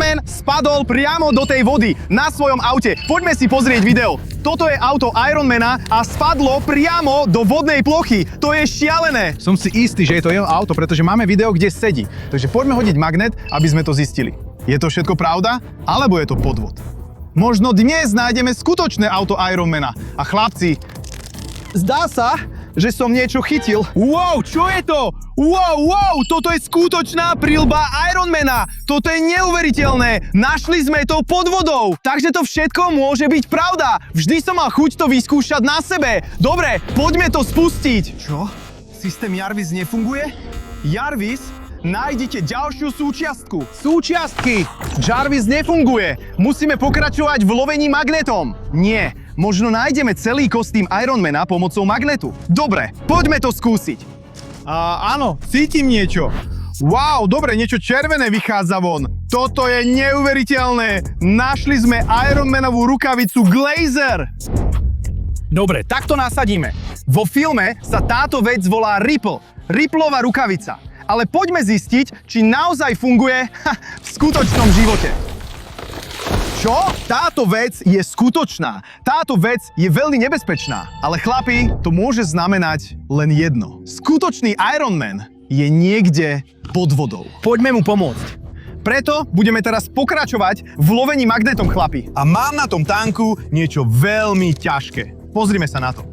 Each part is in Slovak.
Man spadol priamo do tej vody na svojom aute. Poďme si pozrieť video. Toto je auto Ironmana a spadlo priamo do vodnej plochy. To je šialené. Som si istý, že je to jeho auto, pretože máme video, kde sedí. Takže poďme hodiť magnet, aby sme to zistili. Je to všetko pravda? Alebo je to podvod? Možno dnes nájdeme skutočné auto Ironmana. A chlapci, zdá sa, že som niečo chytil. Wow, čo je to? Wow, toto je skutočná prilba Ironmana. Toto je neuveriteľné. Našli sme to pod vodou. Takže to všetko môže byť pravda. Vždy som mal chuť to vyskúšať na sebe. Dobre, poďme to spustiť. Čo? Systém Jarvis nefunguje? Jarvis? Nájdite ďalšiu súčiastku. Súčiastky! Jarvis nefunguje. Musíme pokračovať v lovení magnetom. Nie. Možno nájdeme celý kostým Ironmana pomocou magnetu. Dobre, poďme to skúsiť. Áno, cítim niečo. Wow, dobre, niečo červené vychádza von. Toto je neuveriteľné. Našli sme Ironmanovú rukavicu Glazer. Dobre, tak to nasadíme. Vo filme sa táto vec volá Ripple. Rippleová rukavica. Ale poďme zistiť, či naozaj funguje v skutočnom živote. Čo? Táto vec je skutočná. Táto vec je veľmi nebezpečná. Ale chlapi, to môže znamenať len jedno. Skutočný Ironman je niekde pod vodou. Poďme mu pomôcť. Preto budeme teraz pokračovať v lovení magnetom, chlapi. A mám na tom tanku niečo veľmi ťažké. Pozrime sa na to.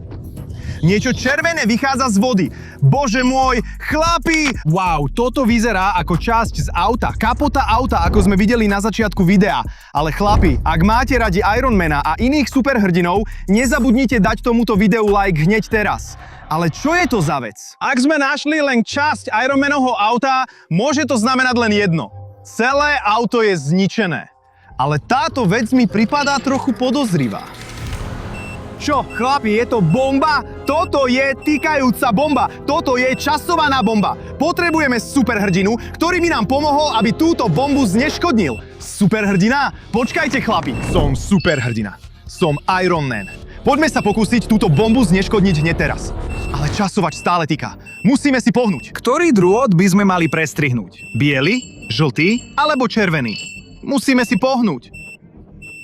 Niečo červené vychádza z vody. Bože môj, chlapi! Wow, toto vyzerá ako časť z auta, kapota auta, ako sme videli na začiatku videa. Ale chlapi, ak máte radi Ironmana a iných superhrdinov, nezabudnite dať tomuto videu like hneď teraz. Ale čo je to za vec? Ak sme našli len časť Ironmanovho auta, môže to znamenať len jedno. Celé auto je zničené. Ale táto vec mi pripadá trochu podozrivá. Čo, chlapi, je to bomba? Toto je týkajúca bomba. Toto je časovaná bomba. Potrebujeme superhrdinu, ktorý by nám pomohol, aby túto bombu zneškodnil. Superhrdina? Počkajte, chlapi. Som superhrdina. Som Iron Man. Poďme sa pokúsiť túto bombu zneškodniť hneď teraz. Ale časovač stále týka. Musíme si pohnúť. Ktorý drôt by sme mali prestrihnúť? Biely, žltý alebo červený? Musíme si pohnúť.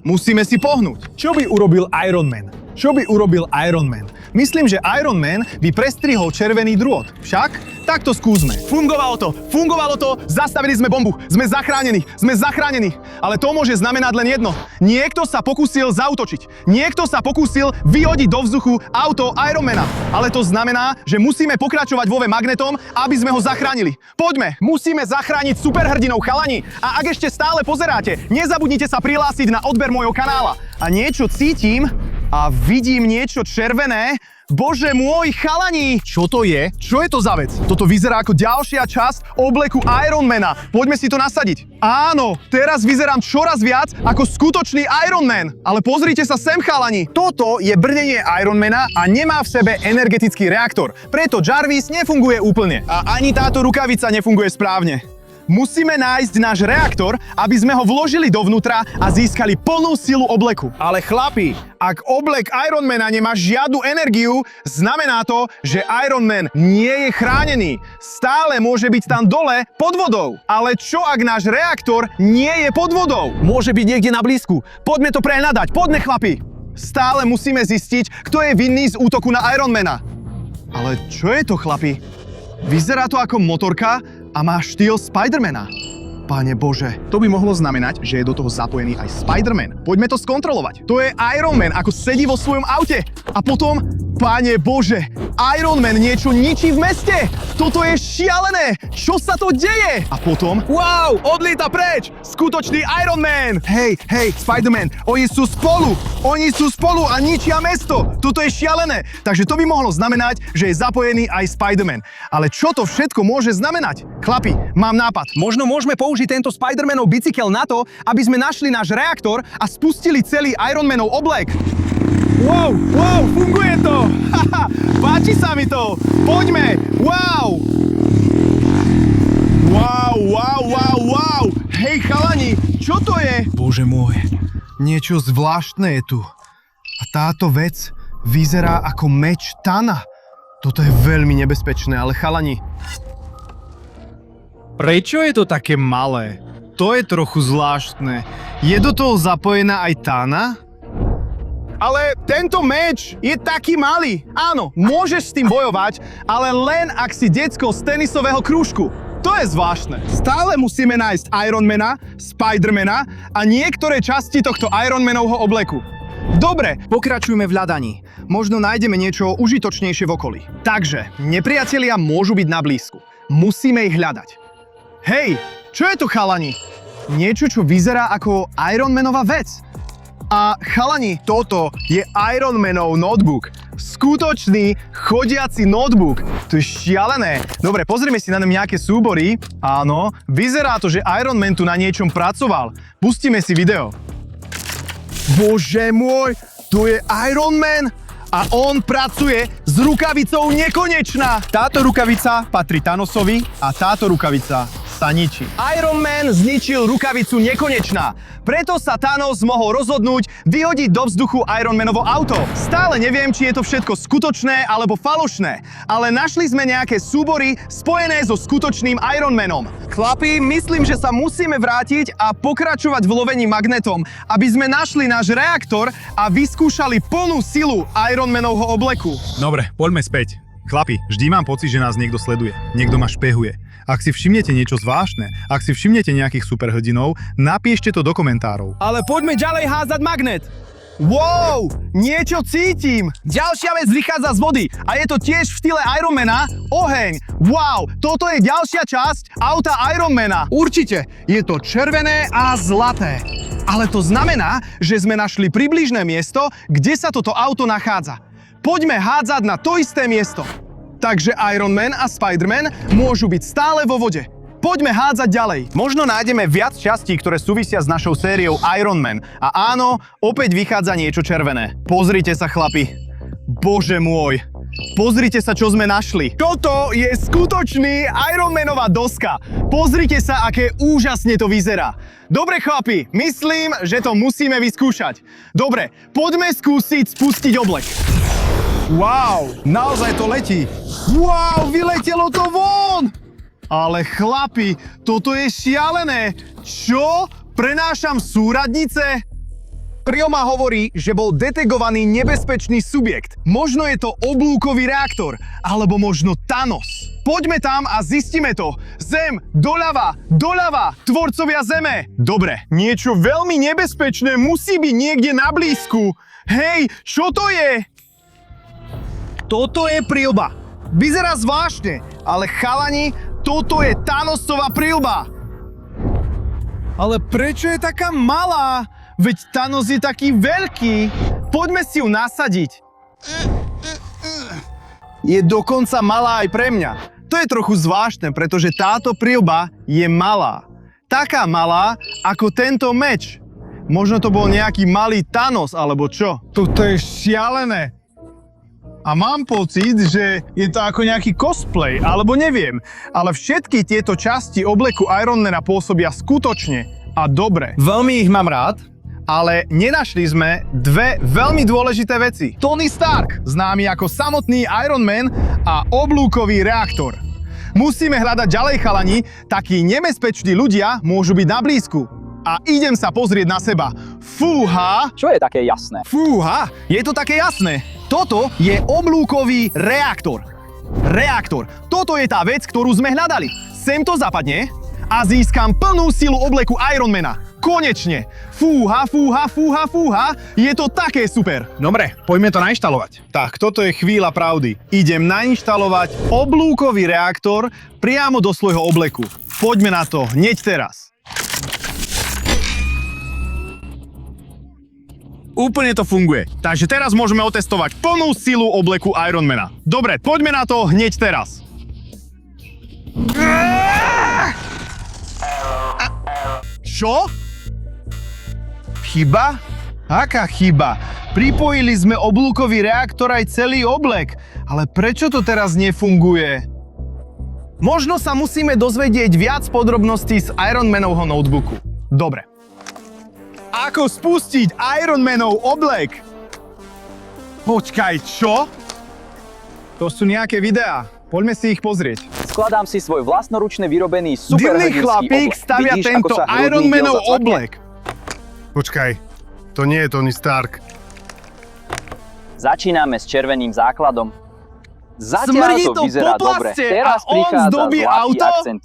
Musíme si pohnúť. Čo by urobil Iron Man? Čo by urobil Iron Man? Myslím, že Iron Man by prestrihol červený drôt. Však? Tak to skúsme. Fungovalo to, zastavili sme bombu. Sme zachránení. Ale to môže znamenať len jedno. Niekto sa pokúsil zaútočiť. Niekto sa pokúsil vyhodiť do vzduchu auto Ironmana. Ale to znamená, že musíme pokračovať vo magnetom, aby sme ho zachránili. Poďme, musíme zachrániť superhrdinov, chalani. A ak ešte stále pozeráte, nezabudnite sa prihlásiť na odber môjho kanála. A niečo cítim a vidím niečo červené. Bože môj, chalani! Čo to je? Čo je to za vec? Toto vyzerá ako ďalšia časť obleku Ironmana. Poďme si to nasadiť. Áno, teraz vyzerám čoraz viac ako skutočný Ironman. Ale pozrite sa sem, chalani. Toto je brnenie Ironmana a nemá v sebe energetický reaktor. Preto Jarvis nefunguje úplne. A ani táto rukavica nefunguje správne. Musíme nájsť náš reaktor, aby sme ho vložili dovnútra a získali plnú silu obleku. Ale chlapi, ak oblek Ironmana nemá žiadnu energiu, znamená to, že Ironman nie je chránený. Stále môže byť tam dole pod vodou. Ale čo ak náš reaktor nie je pod vodou? Môže byť niekde na blízku. Poďme to prehľadať. Poďme, chlapi. Stále musíme zistiť, kto je vinný z útoku na Ironmana. Ale čo je to, chlapi? Vyzerá to ako motorka a má štýl Spidermana. Pane Bože, to by mohlo znamenať, že je do toho zapojený aj Spiderman. Poďme to skontrolovať. To je Iron Man, ako sedí vo svojom aute. A potom, Pane Bože, Iron Man niečo ničí v meste. Toto je šialené. Čo sa to deje? A potom, wow, odlieta preč. Skutočný Iron Man. Hej, Spiderman, oni sú spolu a ničia mesto. Toto je šialené. Takže to by mohlo znamenať, že je zapojený aj Spiderman. Ale čo to všetko môže znamenať? Chlapi, mám nápad. Možno môžeme použiť tento Spidermanov bicykel na to, aby sme našli náš reaktor a spustili celý Ironmanov oblek. Wow, funguje to! Haha, páči sa mi to! Poďme! Wow! Hej, chalani, čo to je? Bože môj, niečo zvláštne je tu. A táto vec vyzerá ako meč Tana. Toto je veľmi nebezpečné, ale chalani... Prečo je to také malé? To je trochu zvláštne. Je do toho zapojená aj Tana? Ale tento meč je taký malý. Áno, môžeš s tým bojovať, ale len ak si decko z tenisového krúžku. To je zvláštne. Stále musíme nájsť Ironmana, Spidermana a niektoré časti tohto Ironmanovho obleku. Dobre, pokračujme v hľadaní. Možno nájdeme niečo užitočnejšie v okolí. Takže, nepriatelia môžu byť na blízku. Musíme ich hľadať. Hej, čo je to, chalani? Niečo, čo vyzerá ako Ironmanova vec. A chalani, toto je Ironmanov notebook. Skutočný chodiaci notebook. To je šialené. Dobre, pozrieme si na ňom nejaké súbory. Áno, vyzerá to, že Iron Man tu na niečom pracoval. Pustíme si video. Bože môj, to je Iron Man a on pracuje s rukavicou Nekonečná. Táto rukavica patrí Thanosovi a táto rukavica sa ničí. Iron Man zničil rukavicu Nekonečná. Preto sa Thanos mohol rozhodnúť vyhodiť do vzduchu Iron Manovo auto. Stále neviem, či je to všetko skutočné alebo falošné, ale našli sme nejaké súbory spojené so skutočným Iron Manom. Chlapi, myslím, že sa musíme vrátiť a pokračovať v lovení magnetom, aby sme našli náš reaktor a vyskúšali plnú silu Iron Manovho obleku. Dobre, poďme späť. Chlapi, vždy mám pocit, že nás niekto sleduje. Niekto ma špehuje. Ak si všimnete niečo zvláštne, ak si všimnete nejakých superhrdinov, napíšte to do komentárov. Ale poďme ďalej házať magnet. Wow, niečo cítim. Ďalšia vec vychádza z vody a je to tiež v štýle Ironmana. Oheň. Wow, toto je ďalšia časť auta Ironmana. Určite, je to červené a zlaté. Ale to znamená, že sme našli približné miesto, kde sa toto auto nachádza. Poďme hádzať na to isté miesto. Takže Iron Man a Spider-Man môžu byť stále vo vode. Poďme hádzať ďalej. Možno nájdeme viac častí, ktoré súvisia s našou sériou Iron Man. A áno, opäť vychádza niečo červené. Pozrite sa, chlapi. Bože môj. Pozrite sa, čo sme našli. Toto je skutočný Ironmanová doska. Pozrite sa, aké úžasne to vyzerá. Dobre, chlapi, myslím, že to musíme vyskúšať. Dobre, poďme skúsiť spustiť oblek. Wow, naozaj to letí. Wow, vyletelo to von! Ale chlapi, toto je šialené. Čo? Prenášam súradnice? Prioma hovorí, že bol detekovaný nebezpečný subjekt. Možno je to oblúkový reaktor, alebo možno Thanos. Poďme tam a zistíme to. Zem, doľava, tvorcovia Zeme. Dobre, niečo veľmi nebezpečné musí byť niekde na blízku. Hej, čo to je? Toto je prilba. Vyzerá zvláštne, ale chalani, toto je Thanosova prilba. Ale prečo je taká malá? Veď Thanos je taký veľký. Poďme si ju nasadiť. Je dokonca malá aj pre mňa. To je trochu zvláštne, pretože táto prilba je malá. Taká malá, ako tento meč. Možno to bol nejaký malý Thanos, alebo čo? Toto je šialené. A mám pocit, že je to ako nejaký cosplay, alebo neviem. Ale všetky tieto časti obleku Ironmana pôsobia skutočne a dobre. Veľmi ich mám rád, ale nenašli sme dve veľmi dôležité veci. Tony Stark, známy ako samotný Iron Man, a oblúkový reaktor. Musíme hľadať ďalej, chalani, takí nebezpeční ľudia môžu byť na blízku. A idem sa pozrieť na seba. Fúha! Čo je také jasné? Fúha! Je to také jasné. Toto je oblúkový reaktor. Reaktor. Toto je tá vec, ktorú sme hľadali. Sem to zapadne a získam plnú silu obleku Ironmana. Konečne. Fúha. Je to také super. Dobre, poďme to nainštalovať. Tak, toto je chvíľa pravdy. Idem nainštalovať oblúkový reaktor priamo do svojho obleku. Poďme na to hneď teraz. Úplne to funguje. Takže teraz môžeme otestovať plnú silu obleku Ironmana. Dobre, poďme na to hneď teraz. Čo? Chyba? Aká chyba? Pripojili sme oblúkový reaktor aj celý oblek. Ale prečo to teraz nefunguje? Možno sa musíme dozvedieť viac podrobností z Ironmanovho notebooku. Dobre. Ako spustiť Ironmanov oblek? Počkaj, čo? To sú nejaké videá. Poďme si ich pozrieť. Skladám si svoj vlastnoručne vyrobený Divný superhrdinský chlapík oblek. stavia Vidíš, tento ako sa hrudný Iron diel Manov zacvakne? oblek. Počkaj, to nie je Tony Stark. Začíname s červeným základom. Zatiaľ Smrdí to to vyzerá po dobre. plaste Teraz a on prichádza zdobí zlatý auto? akcent.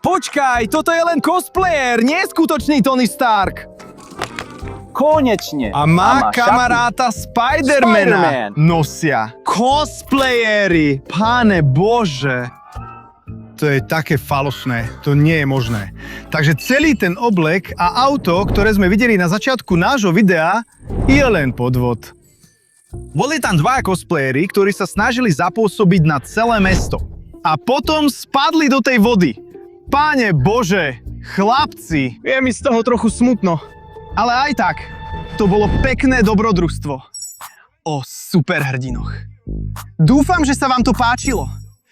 Počkaj, toto je len cosplayer, neskutočný Tony Stark. Konečne. A má šaty. kamaráta Spidermana. Spider-Man. Nosia. Cosplayery. Pane Bože. To je také falošné, to nie je možné. Takže celý ten oblek a auto, ktoré sme videli na začiatku nášho videa, je len podvod. Boli tam dva cosplayery, ktorí sa snažili zapôsobiť na celé mesto. A potom spadli do tej vody. Páne Bože, chlapci. Je mi z toho trochu smutno. Ale aj tak, to bolo pekné dobrodružstvo. O superhrdinoch. Dúfam, že sa vám to páčilo.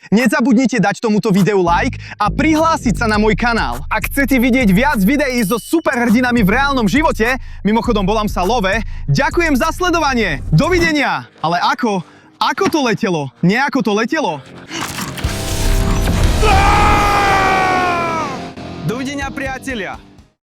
Nezabudnite dať tomuto videu like a prihlásiť sa na môj kanál. Ak chcete vidieť viac videí so superhrdinami v reálnom živote, mimochodom volám sa Love, ďakujem za sledovanie. Dovidenia. Ale ako? Ako to letelo? Nejako to letelo? Dovidenia, priatelia.